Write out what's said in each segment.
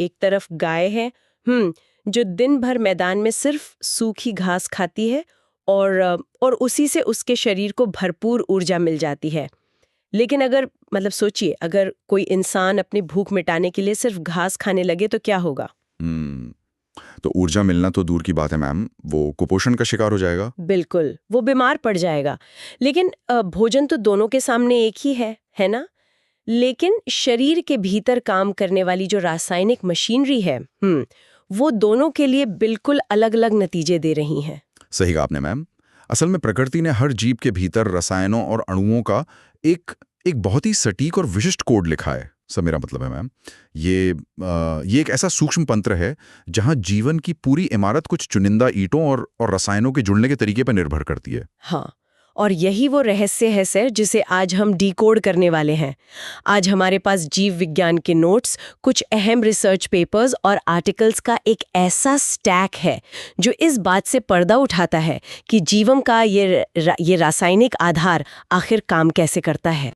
एक तरफ गाय है जो दिन भर मैदान में सिर्फ सूखी घास खाती है और उसी से उसके शरीर को भरपूर ऊर्जा मिल जाती है। लेकिन अगर मतलब सोचिए, अगर कोई इंसान अपनी भूख मिटाने के लिए सिर्फ घास खाने लगे तो क्या होगा? तो ऊर्जा मिलना तो दूर की बात है मैम, वो कुपोषण का शिकार हो जाएगा। बिल्कुल, वो बीमार पड़ जाएगा। लेकिन भोजन तो दोनों के सामने एक ही है ना? लेकिन शरीर के भीतर काम करने वाली जो रासायनिक मशीनरी है वो दोनों के लिए बिल्कुल अलग-अलग नतीजे दे रही हैं। सही कहा आपने मैम। असल में प्रकृति ने हर जीव के भीतर रसायनों और अणुओं का एक बहुत ही सटीक और विशिष्ट कोड लिखा है। सब मेरा मतलब है मैम, ये एक ऐसा सूक्ष्म तंत्र है जहां जीवन की पूरी इमारत कुछ चुनिंदा ईंटों और रसायनों के जुड़ने के तरीके पर निर्भर करती है। हाँ, और यही वो रहस्य है सर, जिसे आज हम डिकोड करने वाले हैं। आज हमारे पास जीव विज्ञान के नोट्स, कुछ अहम रिसर्च पेपर्स और आर्टिकल्स का एक ऐसा स्टैक है जो इस बात से पर्दा उठाता है कि जीवन का ये रासायनिक आधार आखिर काम कैसे करता है,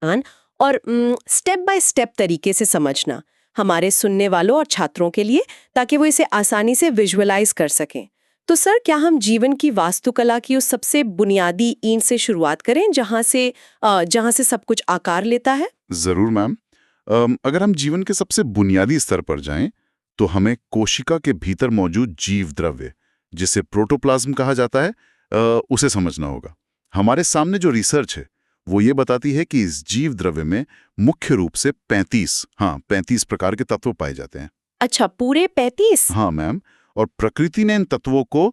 और स्टेप बाय स्टेप तरीके से समझना हमारे सुनने वालों और छात्रों के लिए, ताकि वो इसे आसानी से विजुअलाइज कर सकें। तो सर, क्या हम जीवन की वास्तुकला की उस सबसे बुनियादी ईंट से शुरुआत करें जहां से सब कुछ आकार लेता है? जरूर मैम। अगर हम जीवन के सबसे बुनियादी स्तर पर जाएं, तो हमें कोशिका के भीतर मौजूद जीव द्रव्य, जिसे प्रोटोप्लाज्म कहा जाता है, उसे समझना होगा। हमारे सामने जो रिसर्च है वो ये बताती है कि इस जीव द्रव्य में मुख्य रूप से 35 प्रकार के तत्व पाए जाते हैं। अच्छा, पूरे 35? हाँ मैम, और प्रकृति ने इन तत्वों को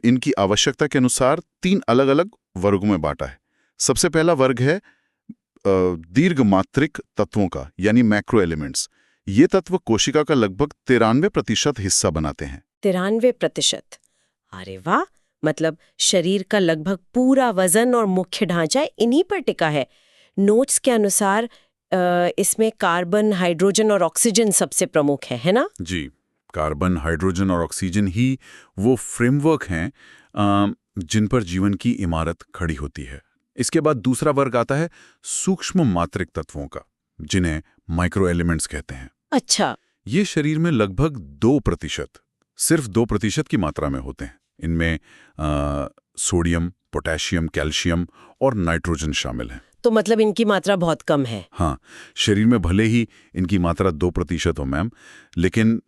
इनकी आवश्यकता के अनुसार 3 अलग-अलग वर्गों में बांटा है। सबसे पहला वर्ग है दीर्घमात्रिक तत्वों का, यानी मैक्रो एलिमेंट्स। ये तत्व कोशिका का लगभग 93% हिस्सा बनाते हैं। 93%? अरे वाह! मतलब शरीर का लगभग पूरा वजन और मुख्य ढांचा इन्हीं पर टिका है। नोट्स के अनुसार इसमें कार्बन, हाइड्रोजन और ऑक्सीजन सबसे प्रमुख है ना? जी, कार्बन, हाइड्रोजन और ऑक्सीजन ही वो फ्रेमवर्क हैं जिन पर जीवन की इमारत खड़ी होती है। इसके बाद दूसरा वर्ग आता है सूक्ष्म मात्रिक तत्वों का, जिन्हें माइक्रो एलिमेंट्स कहते हैं। अच्छा। ये शरीर में लगभग 2%, सिर्फ 2% की मात्रा में होते हैं। इनमें सोडियम, पोटेशियम, कैल्शियम और नाइट्रोजन शामिल हैं। तो मतलब इनकी मात्रा बहुत कम है। हाँ, शरीर में भले ही इनकी मात्रा 2% हो मैम, लेकिन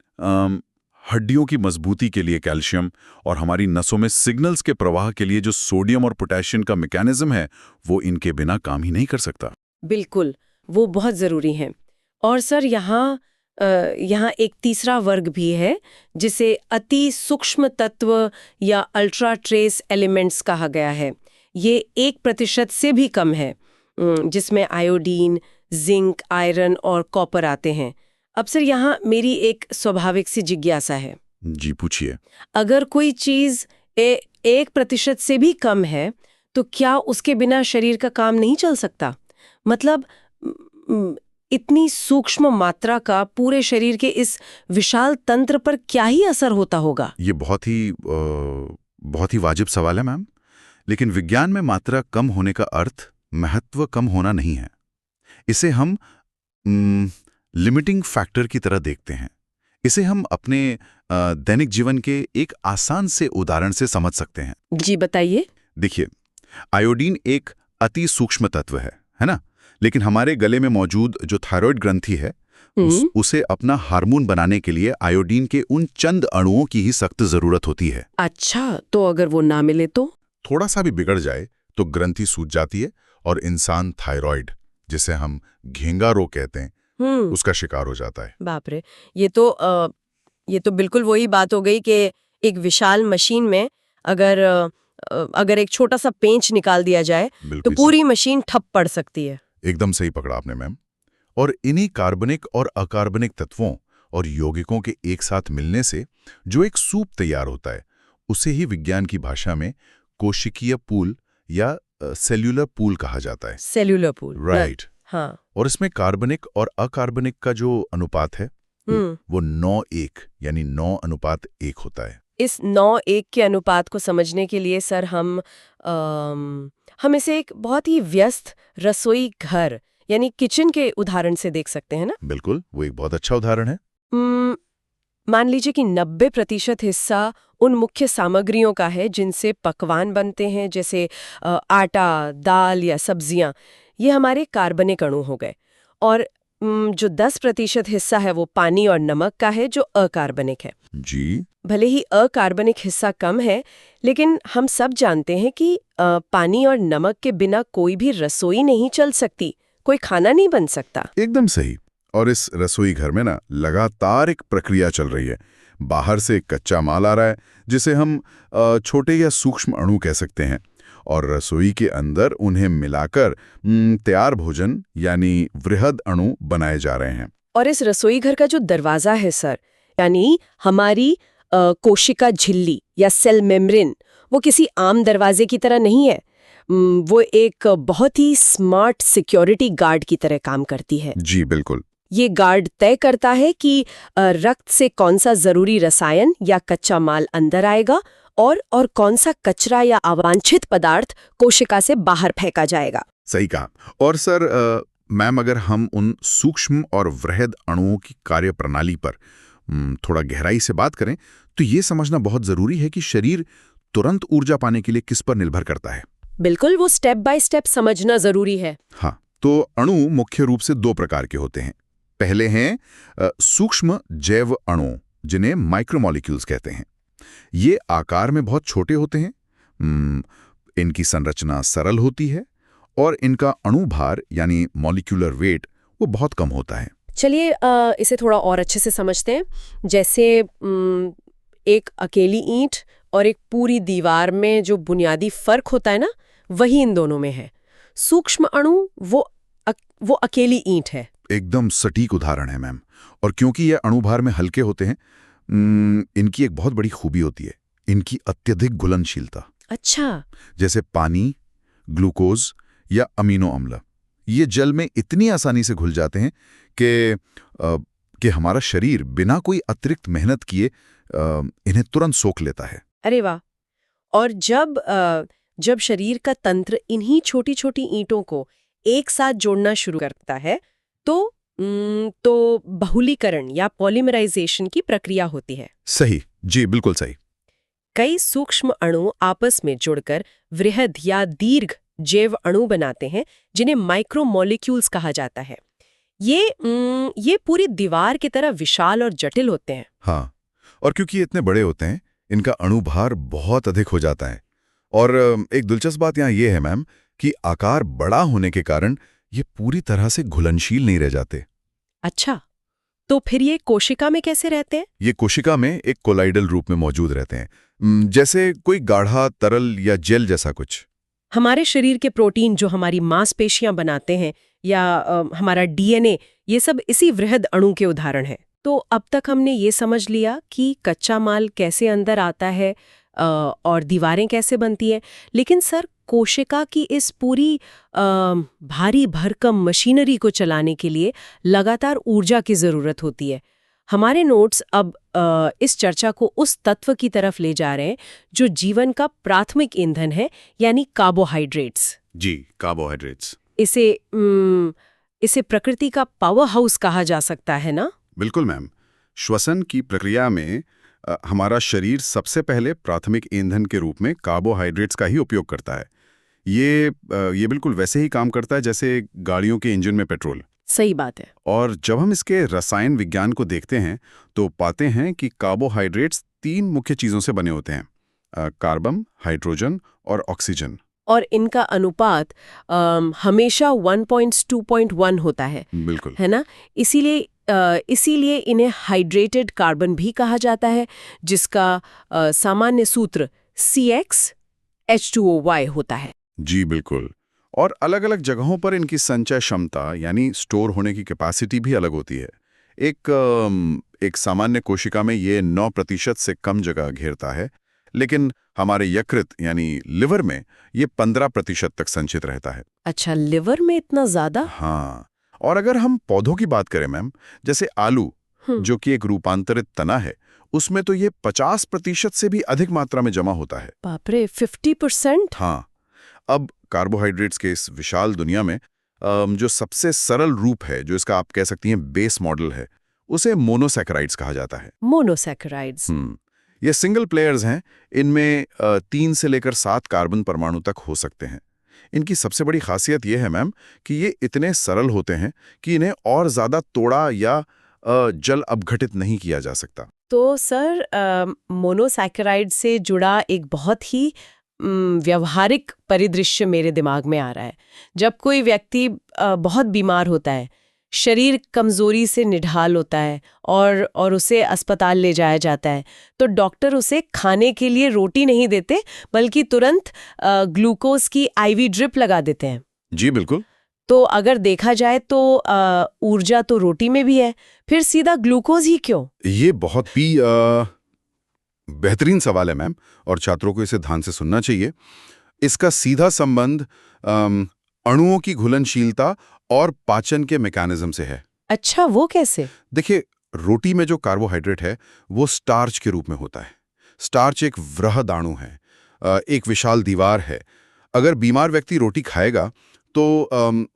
हड्डियों की मजबूती के लिए कैल्शियम और हमारी नसों में सिग्नल्स के प्रवाह के लिए जो सोडियम और पोटेशियम का मैकेनिज्म है, वो इनके बिना काम ही नहीं कर सकता। बिल्कुल, वो बहुत ज़रूरी है। और सर, यहाँ एक तीसरा वर्ग भी है जिसे अति सूक्ष्म तत्व या अल्ट्रा ट्रेस एलिमेंट्स कहा गया है। ये 1% से भी कम है, जिसमें आयोडीन, जिंक, आयरन और कॉपर आते हैं। अब सर, यहाँ मेरी एक स्वाभाविक सी जिज्ञासा है। जी, पूछिए। अगर कोई चीज 1% से भी कम है, तो क्या उसके बिना शरीर का काम नहीं चल सकता? मतलब इतनी सूक्ष्म मात्रा का पूरे शरीर के इस विशाल तंत्र पर क्या ही असर होता होगा? ये बहुत ही वाजिब सवाल है मैम। लेकिन विज्ञान में मात्रा कम होने का अर्थ महत्व कम होना नहीं है। इसे हम लिमिटिंग फैक्टर की तरह देखते हैं। इसे हम अपने दैनिक जीवन के एक आसान से उदाहरण से समझ सकते हैं। जी, बताइए। देखिए, आयोडीन एक अति सूक्ष्म तत्व है ना? लेकिन हमारे गले में मौजूद जो थायराइड ग्रंथि है, उसे अपना हार्मोन बनाने के लिए आयोडीन के उन चंद अणुओं की ही सख्त जरूरत होती है। अच्छा, तो अगर वो ना मिले तो? थोड़ा सा भी बिगड़ जाए तो ग्रंथि सूज जाती है और इंसान थायराइड, जिसे हम घेंगा रोग कहते हैं, उसका शिकार हो जाता है। बाप रे, ये तो बिल्कुल वही बात हो गई कि एक विशाल मशीन में अगर एक छोटा सा पेंच निकाल दिया जाए तो पूरी मशीन ठप पड़ सकती है। एकदम सही पकड़ा आपने मैम। और इन्हीं कार्बनिक और अकार्बनिक तत्वों और यौगिकों के एक साथ मिलने से जो एक सूप तैयार होता है, उसे ही विज्ञान की भाषा में कोशिकीय पूल या सेल्यूलर पूल कहा जाता है। Cellular pool, right. हाँ। और इसमें कार्बनिक और अकार्बनिक का जो अनुपात है वो 9:1 यानी 9:1 होता है। इस 9:1 के अनुपात को समझने के लिए सर हम इसे एक बहुत ही व्यस्त रसोई घर यानी किचन के उदाहरण से देख सकते हैं ना? बिल्कुल, वो एक बहुत अच्छा उदाहरण है। मान लीजिए कि 90% हिस्सा उन मुख्य सामग्रियों का है जिनसे पकवान बनते हैं, जैसे आटा, दाल या सब्जियां। ये हमारे कार्बनिक अणु हो गए। और जो 10% हिस्सा है वो पानी और नमक का है, जो अकार्बनिक है। जी। भले ही अकार्बनिक हिस्सा कम है, लेकिन हम सब जानते हैं कि पानी और नमक के बिना कोई भी रसोई नहीं चल सकती, कोई खाना नहीं बन सकता। एकदम सही। और इस रसोई घर में ना लगातार एक प्रक्रिया चल रही है। बाहर से कच्चा माल आ रहा है, जिसे हम छोटे या सूक्ष्म अणु कह सकते हैं, और रसोई के अंदर उन्हें मिलाकर तैयार भोजन यानी वृहद अणु बनाए जा रहे हैं। और इस रसोई घर का जो दरवाजा है सर, यानी हमारी कोशिका झिल्ली या सेल मेम्ब्रेन, वो किसी आम दरवाजे की तरह नहीं है। वो एक बहुत ही स्मार्ट सिक्योरिटी गार्ड की तरह काम करती है। जी बिल्कुल। ये गार्ड तय करता है कि रक्त से कौन सा जरूरी रसायन या कच्चा माल अंदर आएगा और कौन सा कचरा या अवांछित पदार्थ कोशिका से बाहर फेंका जाएगा। सही कहा। और सर मैम, अगर हम उन सूक्ष्म और वृहद अणुओं की कार्यप्रणाली पर थोड़ा गहराई से बात करें, तो ये समझना बहुत जरूरी है कि शरीर तुरंत ऊर्जा पाने के लिए किस पर निर्भर करता है। बिल्कुल, वो स्टेप बाय स्टेप समझना जरूरी है। हाँ, तो अणु मुख्य रूप से 2 प्रकार के होते हैं। पहले हैं सूक्ष्म जैव अणु, जिन्हें माइक्रोमोलिक्यूल्स कहते हैं। ये आकार में बहुत छोटे होते हैं, इनकी संरचना सरल होती है और इनका अणु भार यानी मॉलिक्यूलर वेट वो बहुत कम होता है। चलिए इसे थोड़ा और अच्छे से समझते हैं। जैसे एक अकेली ईंट और एक पूरी दीवार में जो बुनियादी फर्क होता है ना, वही इन दोनों में है। सूक्ष्म अणु वो अकेली ईंट है। एकदम सटीक उदाहरण है मैम। और क्योंकि ये अणु भार में हल्के होते हैं, इनकी एक बहुत बड़ी खूबी होती है, इनकी अत्यधिक घुलनशीलता। अच्छा। जैसे पानी, ग्लूकोज या अमीनो अम्ल, ये जल में इतनी आसानी से घुल जाते हैं कि हमारा शरीर बिना कोई अतिरिक्त मेहनत किए इन्हें तुरंत सोख लेता है। अरे वाह। और जब शरीर का तंत्र इन्हीं छोटी छोटी ईंटों को एक साथ जोड़ना शुरू करता है तो बहुलीकरण या पॉलीमराइजेशन की प्रक्रिया होती है। सही, जी बिल्कुल सही। कई सूक्ष्म अणु आपस में जुड़कर वृहद या दीर्घ जैव अणु बनाते हैं, जिन्हें माइक्रोमोलिक्यूल्स कहा जाता है। ये पूरी दीवार की तरह विशाल और जटिल होते हैं। हाँ, और क्योंकि ये इतने बड़े होते हैं, इनका अणुभार बहुत अधिक हो जाता है। और एक दिलचस्प बात यहाँ ये है मैम कि आकार बड़ा होने के कारण ये पूरी तरह से घुलनशील नहीं रह जाते। अच्छा, तो फिर ये कोशिका में कैसे रहते हैं? ये कोशिका में एक कोलाइडल रूप में मौजूद रहते हैं, जैसे कोई गाढ़ा तरल या जेल जैसा कुछ। हमारे शरीर के प्रोटीन जो हमारी मांसपेशियां बनाते हैं या हमारा डीएनए, ये सब इसी वृहद अणु के उदाहरण हैं। तो अब तक हमने ये समझ लिया कि कच्चा माल कैसे अंदर आता है और दीवारें कैसे बनती हैं, लेकिन सर कोशिका की इस पूरी भारी भरकम मशीनरी को चलाने के लिए लगातार ऊर्जा की जरूरत होती है। हमारे नोट्स अब इस चर्चा को उस तत्व की तरफ ले जा रहे हैं जो जीवन का प्राथमिक ईंधन है, यानी कार्बोहाइड्रेट्स। जी, कार्बोहाइड्रेट्स। इसे प्रकृति का पावर हाउस कहा जा सकता है ना? बिल्कुल मैम। श्वसन की प्रक्रिया में हमारा शरीर सबसे पहले प्राथमिक ईंधन के रूप में कार्बोहाइड्रेट्स का ही उपयोग करता है। ये बिल्कुल वैसे ही काम करता है जैसे गाड़ियों के इंजन में पेट्रोल। सही बात है। और जब हम इसके रसायन विज्ञान को देखते हैं तो पाते हैं कि कार्बोहाइड्रेट्स 3 मुख्य चीजों से बने होते हैं, कार्बन, हाइड्रोजन और ऑक्सीजन। और इनका अनुपात हमेशा 1:2.1 होता है। बिल्कुल, है ना? इसीलिए इन्हें हाइड्रेटेड कार्बन भी कहा जाता है, जिसका सामान्य सूत्र CxH2OY होता है। जी बिल्कुल। और अलग-अलग जगहों पर इनकी संचय क्षमता यानी स्टोर होने की कैपेसिटी भी अलग होती है। एक सामान्य कोशिका में ये 9% से कम जगह घेरता है, लेकिन हमारे यकृत यानी लिवर में ये 15% तक संचित रहता है। अच्छा, लिवर में इतना ज्यादा? हाँ, और अगर हम पौधों की बात करें मैम, जैसे आलू जो कि एक रूपांतरित तना है, उसमें तो ये 50% से भी अधिक मात्रा में जमा होता है। बाप रे, 50%? हाँ। अब कार्बोहाइड्रेट्स के इस विशाल दुनिया में जो सबसे सरल रूप है, जो इसका आप कह सकती हैं बेस मॉडल है, उसे मोनोसैकेराइड्स कहा जाता है। मोनोसैकेराइड्स। ये सिंगल प्लेयर्स हैं। इनमें 3 से लेकर 7 कार्बन परमाणु तक हो सकते हैं। इनकी सबसे बड़ी खासियत ये है मैम कि ये इतने सरल होते हैं कि इन्हें और ज़्यादा तोड़ा या जल अपघटित नहीं किया जा सकता। तो सर, मोनोसैकेराइड से जुड़ा एक बहुत ही व्यवहारिक परिदृश्य मेरे दिमाग में आ रहा है। जब कोई व्यक्ति बहुत बीमार होता है, शरीर कमजोरी से निढाल होता है और उसे अस्पताल ले जाया जाता है, तो डॉक्टर उसे खाने के लिए रोटी नहीं देते बल्कि तुरंत ग्लूकोज की आईवी ड्रिप लगा देते हैं। जी बिल्कुल। तो अगर देखा जाए तो ऊर्जा तो रोटी में भी है, फिर सीधा ग्लूकोज ही क्यों? ये बहुत ही बेहतरीन सवाल है मैम, और छात्रों को इसे ध्यान से सुनना चाहिए। इसका सीधा संबंध अणुओं की घुलनशीलता और पाचन के मैकेनिज्म से है। अच्छा, वो कैसे? देखिए, रोटी में जो कार्बोहाइड्रेट है वो स्टार्च के रूप में होता है। स्टार्च एक वृहद अणु है, एक विशाल दीवार है। अगर बीमार व्यक्ति रोटी खाएगा तो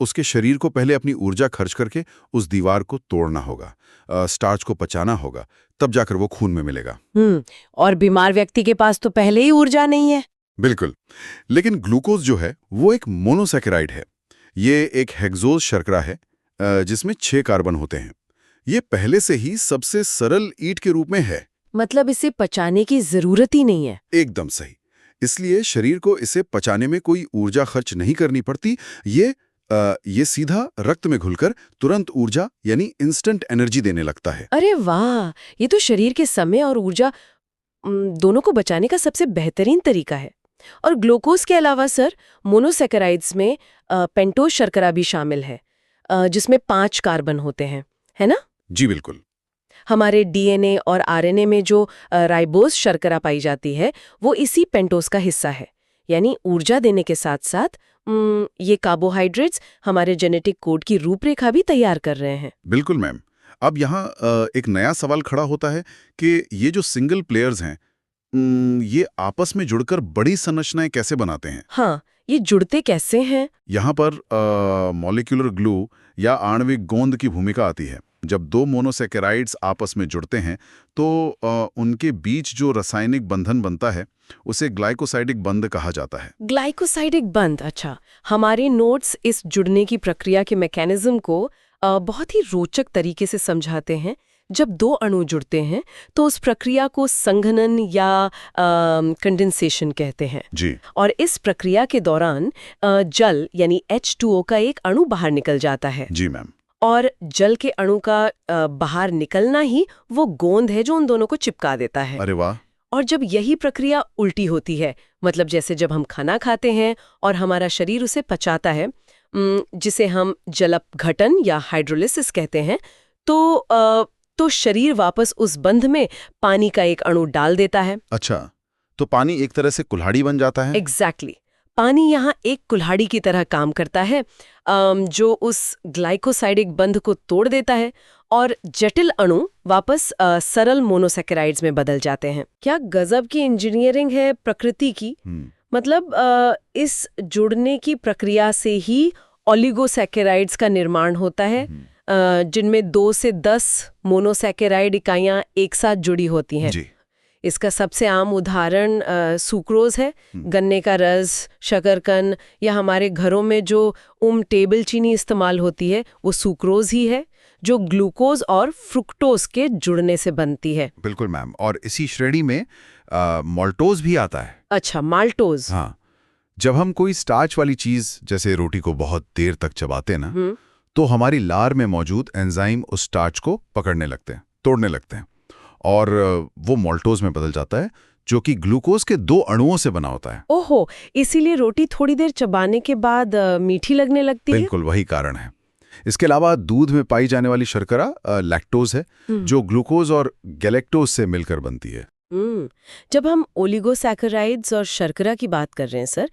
उसके शरीर को पहले अपनी ऊर्जा खर्च करके उस दीवार को तोड़ना होगा, स्टार्च को पचाना होगा, तब जाकर वो खून में मिलेगा। और बीमार व्यक्ति के पास तो पहले ही ऊर्जा नहीं है। बिल्कुल। लेकिन ग्लूकोज जो है वो एक मोनोसैकेराइड है। ये एक हेक्सोज शर्करा है जिसमें 6 कार्बन होते हैं। ये पहले से ही सबसे सरल ईंट के रूप में है। मतलब इसे पचाने की जरूरत ही नहीं है। एकदम सही। इसलिए शरीर को इसे पचाने में कोई ऊर्जा खर्च नहीं करनी पड़ती। ये सीधा रक्त में घुलकर तुरंत ऊर्जा यानी इंस्टेंट एनर्जी देने लगता है। अरे वाह, ये तो शरीर के समय और ऊर्जा दोनों को बचाने का सबसे बेहतरीन तरीका है। और ग्लूकोज के अलावा सर, मोनोसैकेराइड्स में पेंटोज शर्करा भी शामिल है, जिसमें 5 कार्बन होते हैं, है ना? जी बिल्कुल। हमारे डीएनए और आरएनए में जो राइबोज शर्करा पाई जाती है वो इसी पेंटोज का हिस्सा है। यानी ऊर्जा देने के साथ साथ ये कार्बोहाइड्रेट्स हमारे जेनेटिक कोड की रूपरेखा भी तैयार कर रहे हैं। बिल्कुल मैम। अब यहाँ एक नया सवाल खड़ा होता है कि ये जो सिंगल प्लेयर्स हैं ये आपस में जुड़कर बड़ी संरचनाएं कैसे बनाते हैं? हाँ, ये जुड़ते कैसे हैं? यहाँ पर मॉलिक्यूलर ग्लू या आणविक गोंद की भूमिका आती है। जब 2 मोनोसैकेराइड्स आपस में जुड़ते हैं तो उनके बीच जो रासायनिक बंधन बनता है उसे ग्लाइकोसाइडिक बंध कहा जाता है। ग्लाइकोसाइडिक बंध। अच्छा, हमारे नोट्स इस जुड़ने की प्रक्रिया के मैकेनिज्म को बहुत ही रोचक तरीके से समझाते हैं। जब 2 अणु जुड़ते हैं तो उस प्रक्रिया को संघनन या कंडेंसेशन कहते हैं। जी। और इस प्रक्रिया के दौरान जल यानी H2O का एक अणु बाहर निकल जाता है। जी मैम। और जल के अणु का बाहर निकलना ही वो गोंद है जो उन दोनों को चिपका देता है। अरे वाह। और जब यही प्रक्रिया उल्टी होती है, मतलब जैसे जब हम खाना खाते हैं और हमारा शरीर उसे पचाता है, जिसे हम जलपघटन या हाइड्रोलिसिस कहते हैं, तो शरीर वापस उस बंध में पानी का एक अणु डाल देता है। अच्छा, तो पानी एक तरह से कुल्हाड़ी बन जाता है? एग्जैक्टली। पानी यहाँ एक कुल्हाड़ी की तरह काम करता है, जो उस ग्लाइकोसाइडिक बंध को तोड़ देता है और जटिल अणु वापस सरल मोनोसैकेराइड्स में बदल जाते हैं। क्या गजब की इंजीनियरिंग है प्रकृति की। मतलब इस जुड़ने की प्रक्रिया से ही ओलिगोसैकेराइड्स का निर्माण होता है, जिनमें 2 से 10 मोनोसैकेराइड इकाइयां एक साथ जुड़ी होती हैं। जी। इसका सबसे आम उदाहरण सुक्रोज है। गन्ने का रस, शकरकंद या हमारे घरों में जो टेबल चीनी इस्तेमाल होती है वो सुक्रोज ही है, जो ग्लूकोज और फ्रुक्टोज के जुड़ने से बनती है। बिल्कुल मैम। और इसी श्रेणी में माल्टोज भी आता है। अच्छा, माल्टोज। हाँ, जब हम कोई स्टार्च वाली चीज जैसे रोटी को बहुत देर तक चबाते हैं ना, तो हमारी लार में मौजूद एंजाइम उस स्टार्च को पकड़ने लगते हैं, तोड़ने लगते हैं, और वो माल्टोज में बदल जाता है, जो कि ग्लूकोज के 2 अणुओं से बना होता है। ओहो, इसीलिए रोटी थोड़ी देर चबाने के बाद मीठी लगने लगती है। बिल्कुल वही कारण है। इसके अलावा दूध में पाई जाने वाली शर्करा लैक्टोज है, जो ग्लूकोज और गैलेक्टोज से मिलकर बनती है। जब हम ओलिगोसैकेराइड्स और शर्करा की बात कर रहे हैं सर,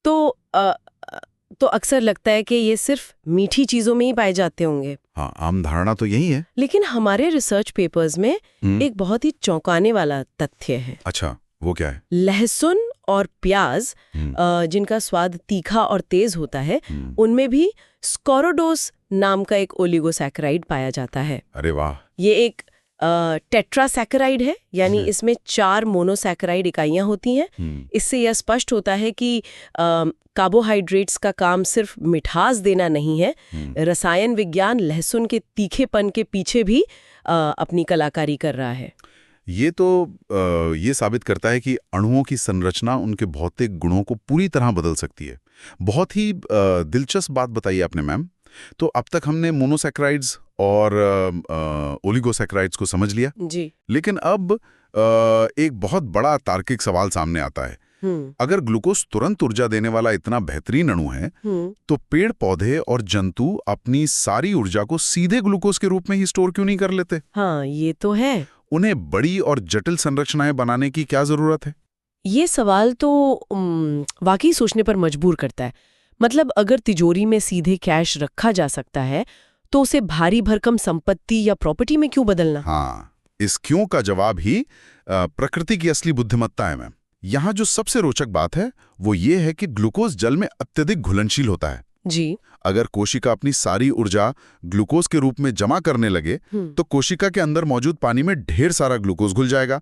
तो अक्सर लगता है कि ये सिर्फ मीठी चीजों में ही पाए जाते होंगे। हाँ, आम धारणा तो यही है। लेकिन हमारे रिसर्च पेपर्स में एक बहुत ही चौंकाने वाला तथ्य है। अच्छा, वो क्या है? लहसुन और प्याज, जिनका स्वाद तीखा और तेज होता है, उनमें भी स्कोरोडोस नाम का एक ओलिगोसैकेराइड पाया जाता है। अरे वाह। ये एक टेट्रासैकराइड है, यानी इसमें 4 मोनोसैकराइड इकाइयां होती हैं। इससे यह स्पष्ट होता है कि कार्बोहाइड्रेट्स का काम सिर्फ मिठास देना नहीं है। रसायन विज्ञान लहसुन के तीखेपन के पीछे भी अपनी कलाकारी कर रहा है। ये तो ये साबित करता है कि अणुओं की संरचना उनके भौतिक गुणों को पूरी तरह बदल सकती है। बहुत ही दिलचस्प बात बताई आपने मैम। तो अब तक हमने मोनोसैकराइड्स और ओलिगोसैकराइड्स को समझ लिया जी। लेकिन अब एक बहुत बड़ा तार्किक सवाल सामने आता है। अगर ग्लूकोज तुरंत ऊर्जा देने वाला इतना बेहतरीन अणु है तो पेड़ पौधे और जंतु अपनी सारी ऊर्जा को सीधे ग्लूकोज के रूप में ही स्टोर क्यों नहीं कर लेते? हाँ, ये तो है। उन्हें बड़ी और जटिल संरचनाएं बनाने की क्या जरूरत है? ये सवाल तो वाकई सोचने पर मजबूर करता है। मतलब अगर तिजोरी में सीधे कैश रखा जा सकता है तो उसे भारी भरकम संपत्ति या प्रॉपर्टी में क्यों बदलना? हाँ, इस क्यों का जवाब ही प्रकृति की असली बुद्धिमत्ता है मैम। यहाँ जो सबसे रोचक बात है वो ये है कि ग्लूकोज जल में अत्यधिक घुलनशील होता है जी। अगर कोशिका अपनी सारी ऊर्जा ग्लूकोज के रूप में जमा करने लगे तो कोशिका के अंदर मौजूद पानी में ढेर सारा ग्लूकोज घुल जाएगा।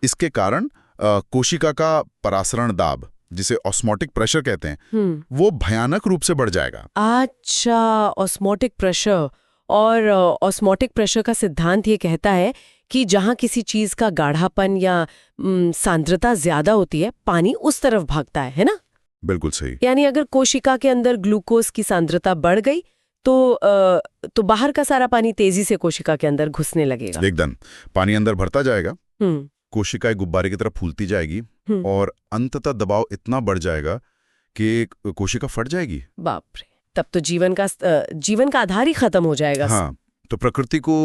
इसके कारण कोशिका का परासरण दाब, जिसे ऑस्मोटिक प्रेशर कहते हैं, वो भयानक रूप से बढ़ जाएगा। अच्छा, ऑस्मोटिक प्रेशर। और ऑस्मोटिक प्रेशर का सिद्धांत ये कहता है कि जहां किसी चीज का गाढ़ापन या सांद्रता ज्यादा होती है, पानी उस तरफ भागता है ना? बिल्कुल सही। यानी अगर कोशिका के अंदर ग्लूकोज की सांद्रता बढ़ गई तो बाहर का सारा पानी तेजी से कोशिका के अंदर घुसने लगेगा। एकदम पानी अंदर भरता जाएगा, कोशिका एक गुब्बारे की तरह फूलती जाएगी और अंततः दबाव इतना बढ़ जाएगा कि कोशिका फट जाएगी। बाप रे, तब तो जीवन का आधार ही खत्म हो जाएगा। हाँ, तो प्रकृति को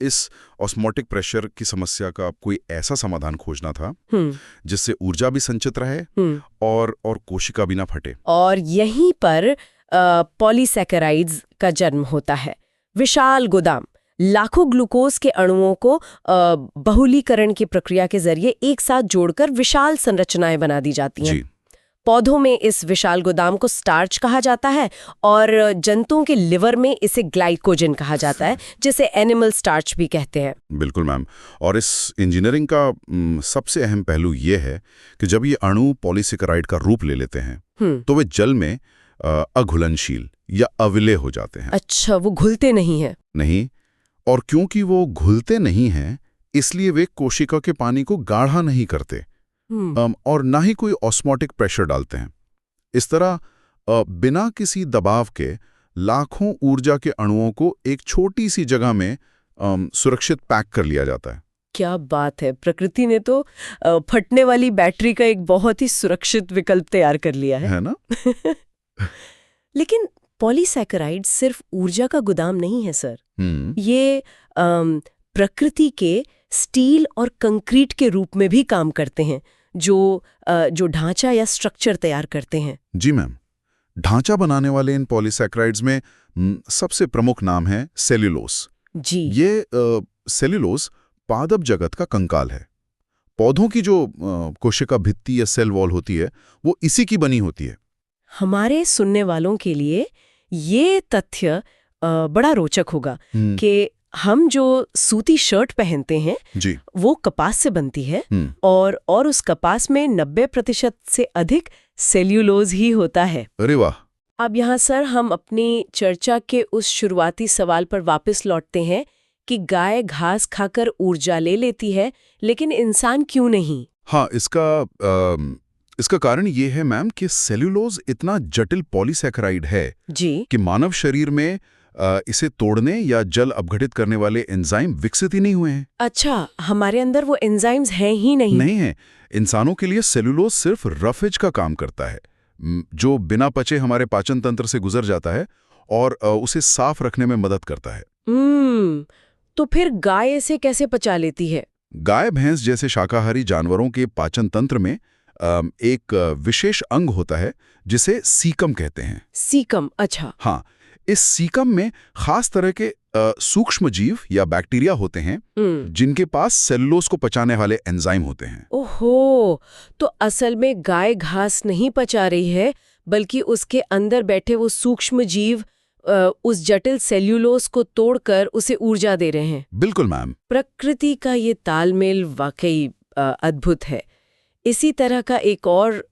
इस ऑस्मोटिक प्रेशर की समस्या का कोई ऐसा समाधान खोजना था जिससे ऊर्जा भी संचित रहे और कोशिका भी ना फटे। और यहीं पर पॉलीसैकेराइड्स का जन्म होता है। विशाल गोदाम, लाखों ग्लूकोज के अणुओं को बहुलीकरण की प्रक्रिया के जरिए एक साथ जोड़कर विशाल संरचनाएं बना दी जाती हैं। पौधों में इस विशाल गोदाम को स्टार्च कहा जाता है और जंतुओं के लिवर में इसे ग्लाइकोजन कहा जाता है, जिसे एनिमल स्टार्च भी कहते हैं। बिल्कुल मैम। और इस इंजीनियरिंग का सबसे अहम पहलू ये है कि जब ये अणु पॉलीसैकेराइड का रूप ले लेते हैं तो वे जल में अघुलनशील या अविलेय हो जाते हैं। अच्छा, वो घुलते नहीं हैं? नहीं, और क्योंकि वो घुलते नहीं हैं इसलिए वे कोशिका के पानी को गाढ़ा नहीं करते और ना ही कोई ऑस्मोटिक प्रेशर डालते हैं। इस तरह बिना किसी दबाव के लाखों ऊर्जा के अणुओं को एक छोटी सी जगह में सुरक्षित पैक कर लिया जाता है। क्या बात है, प्रकृति ने तो फटने वाली बैटरी का एक बहुत ही सुरक्षित विकल्प तैयार कर लिया है ना? लेकिन पॉलीसैकेराइड सिर्फ ऊर्जा का गोदाम नहीं है सर। ये प्रकृति के स्टील और कंक्रीट के रूप में भी काम करते हैं, जो ढांचा या स्ट्रक्चर तैयार करते हैं। जी मैम, ढांचा बनाने वाले इन पॉलीसैकेराइड्स में सबसे प्रमुख नाम है सेल्यूलोज। जी। ये सेल्यूलोज पादप जगत का कंकाल है। पौधों की जो कोशिका भित्ति या सेल वॉल होती है वो इसी की बनी होती है। हमारे सुनने वालों के लिए ये तथ्य बड़ा रोचक होगा कि हम जो सूती शर्ट पहनते हैं जी, वो कपास से बनती है और उस कपास में 90% से अधिक सेल्यूलोज ही होता है। अरे वाह। अब यहाँ सर हम अपनी चर्चा के उस शुरुआती सवाल पर वापस लौटते हैं कि गाय घास खाकर ऊर्जा ले लेती है, लेकिन इंसान क्यों नहीं? हाँ, इसका कारण ये है मैम कि सेल्यूलोज इतना जटिल पॉलीसैकेराइड है जी कि मानव शरीर में इसे तोड़ने या जल अपघटित करने वाले एंजाइम विकसित ही नहीं हुए हैं। अच्छा, हमारे अंदर वो एंजाइम्स हैं ही नहीं? नहीं है। इंसानों के लिए सेल्यूलोज सिर्फ रफेज का काम करता है, जो बिना पचे हमारे पाचन तंत्र से गुजर जाता है और उसे साफ रखने में मदद करता है। तो फिर गाय इसे कैसे पचा लेती है? गाय भैंस जैसे शाकाहारी जानवरों के पाचन तंत्र में एक विशेष अंग होता है जिसे सीकम कहते हैं। सीकम? अच्छा। हाँ, इस सीकम में खास तरह के सूक्ष्म जीव या बैक्टीरिया होते हैं जिनके पास सेल्यूलोज को पचाने वाले एंजाइम होते हैं। ओहो, तो असल में गाय घास नहीं पचा रही है, बल्कि उसके अंदर बैठे वो सूक्ष्म जीव उस जटिल सेल्यूलोज को तोड़कर उसे ऊर्जा दे रहे हैं। बिल्कुल मैम। प्रकृति का ये तालमेल वाकई अद्भुत है। इसी तरह का एक और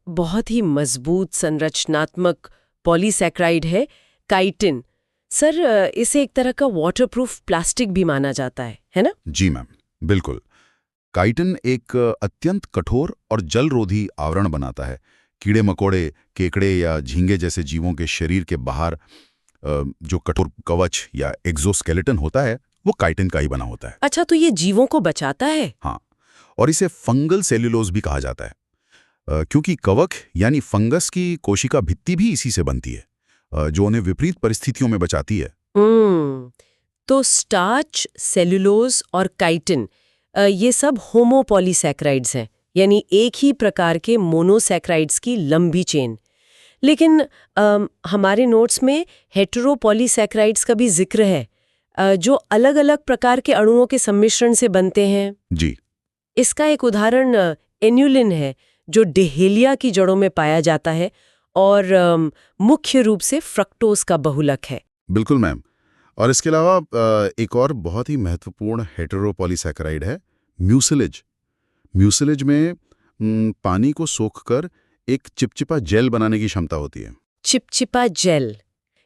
बहुत ही मजबूत संरचनात्मक पॉलीसैकराइड है काइटिन। सर, इसे एक तरह का वाटरप्रूफ प्लास्टिक भी माना जाता है ना? जी मैम, बिल्कुल। काइटिन एक अत्यंत कठोर और जलरोधी आवरण बनाता है। कीड़े मकोड़े, केकड़े या झींगे जैसे जीवों के शरीर के बाहर जो कठोर कवच या एक्सोस्केलेटन होता है वो काइटिन का ही बना होता है। अच्छा, तो ये जीवों को बचाता है? हाँ, और इसे फंगल सेल्यूलोज भी कहा जाता है, क्योंकि कवक यानी फंगस की कोशिका भित्ति भी इसी से बनती है, जो उन्हें विपरीत परिस्थितियों में बचाती है। तो स्टार्च, सेल्यूलोज और काइटिन ये सब होमोपॉलीसैकराइड्स हैं, यानी एक ही प्रकार के मोनोसैकराइड्स की लंबी चेन। लेकिन हमारे नोट्स में हेटेरोपॉलीसैकराइड्स का भी जिक्र है, जो अलग-अलग प्रकार के अणुओं के सम्मिश्रण से बनते हैं। जी। इसका एक उदाहरण एन्युलिन है, जो डेहेलिया की जड़ों में पाया जाता है और मुख्य रूप से फ्रक्टोज का बहुलक है। बिल्कुल मैम। और इसके अलावा एक और बहुत ही महत्वपूर्ण हेटेरोपॉलीसैकराइड है म्यूसिलेज। म्यूसिलेज में पानी को सोखकर एक चिपचिपा जेल बनाने की क्षमता होती है। चिपचिपा जेल,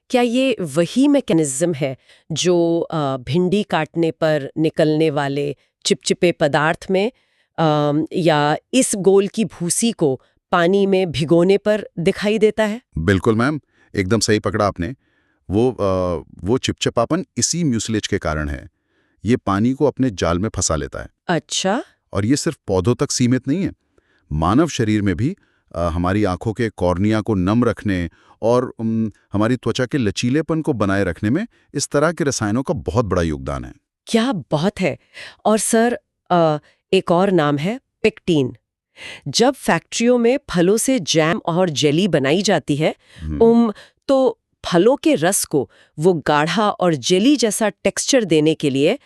क्या ये वही मैकेनिज्म है जो भिंडी काटने पर निकलने वाले चिपचिपे पदार्थ में या इस गोल की भूसी को पानी में भिगोने पर दिखाई देता है? बिल्कुल मैम, एकदम सही पकड़ा आपने। वो चिपचिपापन इसी म्यूसिलेज के कारण है। ये पानी को अपने जाल में फंसा लेता है। अच्छा। और ये सिर्फ पौधों तक सीमित नहीं है, मानव शरीर में भी हमारी आंखों के कॉर्निया को नम रखने और हमारी त्वचा के लचीलेपन को बनाए रखने में इस तरह के रसायनों का बहुत बड़ा योगदान है। क्या बात है। और सर, एक और नाम है पेक्टिन। जब फैक्ट्रियों में फलों से जैम और जेली बनाई जाती है तो फलों के रस को वो गाढ़ा और जेली जैसा टेक्सचर देने के लिए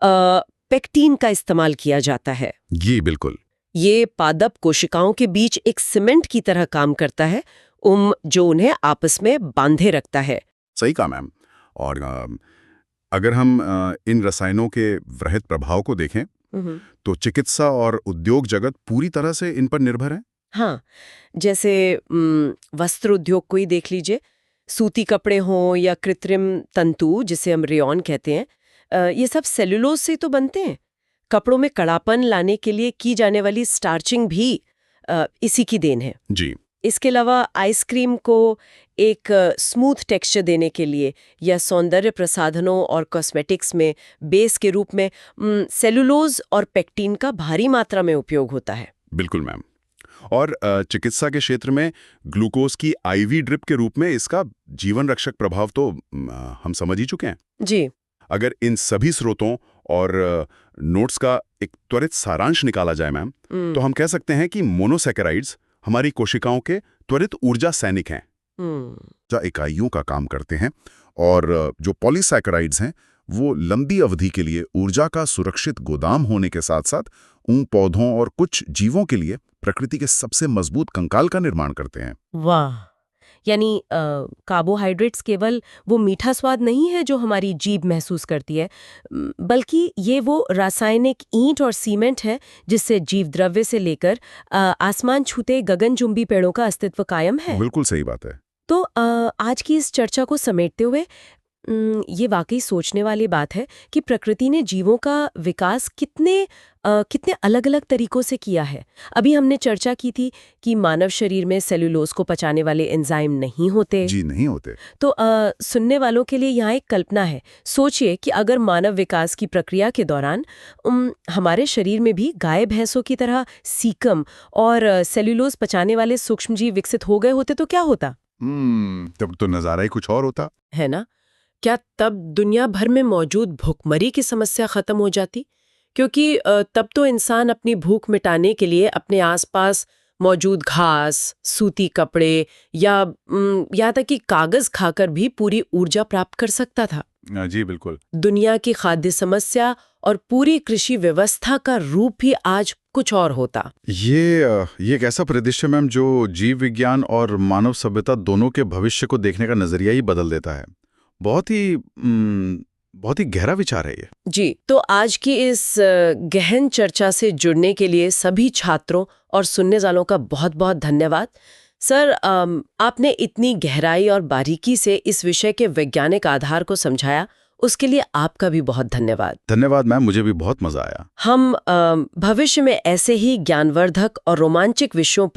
पेक्टिन का इस्तेमाल किया जाता है। जी बिल्कुल। ये पादप कोशिकाओं के बीच एक सीमेंट की तरह काम करता है, जो उन्हें आपस में बांधे रखता है। सही कहा मैम। और अगर हम इन रसायनों के वृहद प्रभाव को देखें तो चिकित्सा और उद्योग जगत पूरी तरह से इन पर निर्भर है। हाँ, जैसे वस्त्र उद्योग को ही देख लीजिए। सूती कपड़े हों या कृत्रिम तंतु जिसे हम रेयॉन कहते हैं, ये सब सेलुलोज से तो बनते हैं। कपड़ों में कड़ापन लाने के लिए की जाने वाली स्टार्चिंग भी इसी की देन है। जी। इसके अलावा आइसक्रीम को एक स्मूथ टेक्सचर देने के लिए या सौंदर्य प्रसाधनों और कॉस्मेटिक्स में बेस के रूप में सेलुलोज और पेक्टिन का भारी मात्रा में उपयोग होता है। बिल्कुल मैम। और चिकित्सा के क्षेत्र में ग्लूकोज की आईवी ड्रिप के रूप में इसका जीवन रक्षक प्रभाव तो हम समझ ही चुके हैं। जी। अगर इन सभी स्रोतों और नोट्स का एक त्वरित सारांश निकाला जाए मैम, तो हम कह सकते हैं कि मोनोसैकेराइड्स हमारी कोशिकाओं के त्वरित ऊर्जा सैनिक हैं, जो इकाइयों का काम करते हैं, और जो पॉलीसैकेराइड्स हैं वो लंबी अवधि के लिए ऊर्जा का सुरक्षित गोदाम होने के साथ साथ उन पौधों और कुछ जीवों के लिए प्रकृति के सबसे मजबूत कंकाल का निर्माण करते हैं। वाह! यानी कार्बोहाइड्रेट्स केवल वो मीठा स्वाद नहीं है जो हमारी जीभ महसूस करती है, बल्कि ये वो रासायनिक ईंट और सीमेंट है जिससे जीव द्रव्य से लेकर आसमान छूते गगनचुंबी पेड़ों का अस्तित्व कायम है। बिल्कुल सही बात है। तो आज की इस चर्चा को समेटते हुए ये वाकई सोचने वाली बात है कि प्रकृति ने जीवों का विकास कितने अलग-अलग तरीकों से किया है। अभी हमने चर्चा की थी कि मानव शरीर में सेलुलोज को पचाने वाले एंजाइम नहीं होते। जी, नहीं होते। तो सुनने वालों के लिए यहाँ एक कल्पना है। सोचिए कि अगर मानव विकास की प्रक्रिया के दौरान हमारे शरीर में भी गाय भैंसों की तरह सीकम और सेलुलोज पचाने वाले सूक्ष्मजीव विकसित हो गए होते तो क्या होता? तब तो नजारा ही कुछ और होता, है ना? क्या तब दुनिया भर में मौजूद भूखमरी की समस्या खत्म हो जाती? क्योंकि तब तो इंसान अपनी भूख मिटाने के लिए अपने आसपास मौजूद घास, सूती कपड़े या यहाँ तक कि कागज खाकर भी पूरी ऊर्जा प्राप्त कर सकता था। जी बिल्कुल। दुनिया की खाद्य समस्या और पूरी कृषि व्यवस्था का रूप भी आज कुछ और होता। ये एक ऐसा परिदृश्य मैम जो जीव विज्ञान और मानव सभ्यता दोनों के भविष्य को देखने का नजरिया ही बदल देता है। बहुत ही गहरा विचार है ये। जी, तो आज की इस गहन चर्चा से जुड़ने के लिए सभी छात्रों और सुनने वालों का बहुत बहुत धन्यवाद। सर, आपने इतनी गहराई और बारीकी से इस विषय के वैज्ञानिक आधार को समझाया, उसके लिए आपका भी बहुत धन्यवाद। धन्यवाद मैम, मुझे भी बहुत मजा आया। हम भविष्य में ऐसे ही ज्ञानवर्धक और रोमांचक विषयों